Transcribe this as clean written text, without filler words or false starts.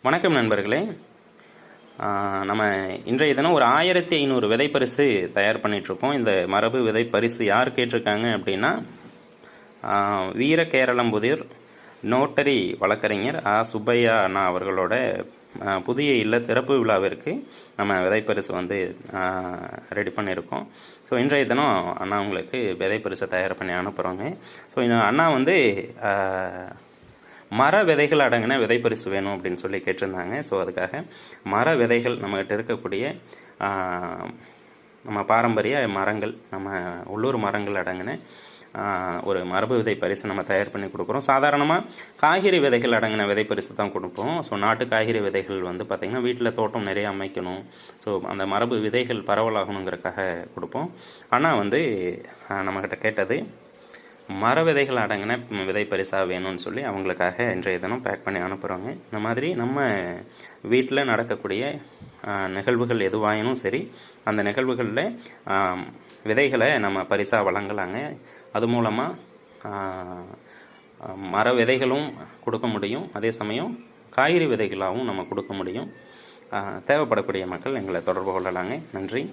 வணக்கம் நண்பர்களே. நம்ம இன்றைய தினம் ஒரு 1500 விதை பரிசு தயார் பண்ணிகிட்ருக்கோம். இந்த மரபு விதை பரிசு யார் கேட்டிருக்காங்க அப்படின்னா, வீர கேரளம்புதூர் நோட்டரி வழக்கறிஞர் சுப்பையா அண்ணா அவர்களோட புதிய இல்ல திறப்பு விழாவிற்கு நம்ம விதை பரிசு வந்து ரெடி பண்ணியிருக்கோம். ஸோ இன்றைய தினம் அண்ணா உங்களுக்கு விதை பரிசை தயார் பண்ணி அனுப்புகிறோங்க. ஸோ அண்ணா வந்து மர விதைகள் அடங்கின விதை பரிசு வேணும் அப்படின்னு சொல்லி கேட்டிருந்தாங்க. ஸோ அதுக்காக மர விதைகள் நம்மகிட்ட இருக்கக்கூடிய நம்ம பாரம்பரிய மரங்கள், நம்ம உள்ளூர் மரங்கள் அடங்கின ஒரு மரபு விதை பரிசு நம்ம தயார் பண்ணி கொடுக்குறோம். சாதாரணமாக காய்கறி விதைகள் அடங்கின விதை பரிசு தான் கொடுப்போம். ஸோ நாட்டு காய்கறி விதைகள் வந்து பார்த்திங்கன்னா வீட்டில் தோட்டம் நிறைய அமைக்கணும், ஸோ அந்த மரபு விதைகள் பரவலாகணுங்கிறதுக்காக கொடுப்போம். ஆனால் வந்து நம்மக்கிட்ட கேட்டது மர விதைகள் அடங்கின விதை பரிசாக வேணும்னு சொல்லி அவங்களுக்காக இன்றைய தினம் பேக் பண்ணி அனுப்புகிறோங்க. இந்த மாதிரி நம்ம வீட்டில் நடக்கக்கூடிய நிகழ்வுகள் எதுவாயினும் சரி, அந்த நிகழ்வுகளில் விதைகளை நம்ம பரிசாக வழங்கலாங்க. அது மூலமாக மர விதைகளும் கொடுக்க முடியும், அதே சமயம் காய்கறி விதைகளாகவும் நம்ம கொடுக்க முடியும். தேவைப்படக்கூடிய மக்கள் எங்களை தொடர்பு கொள்ளலாங்க. நன்றி.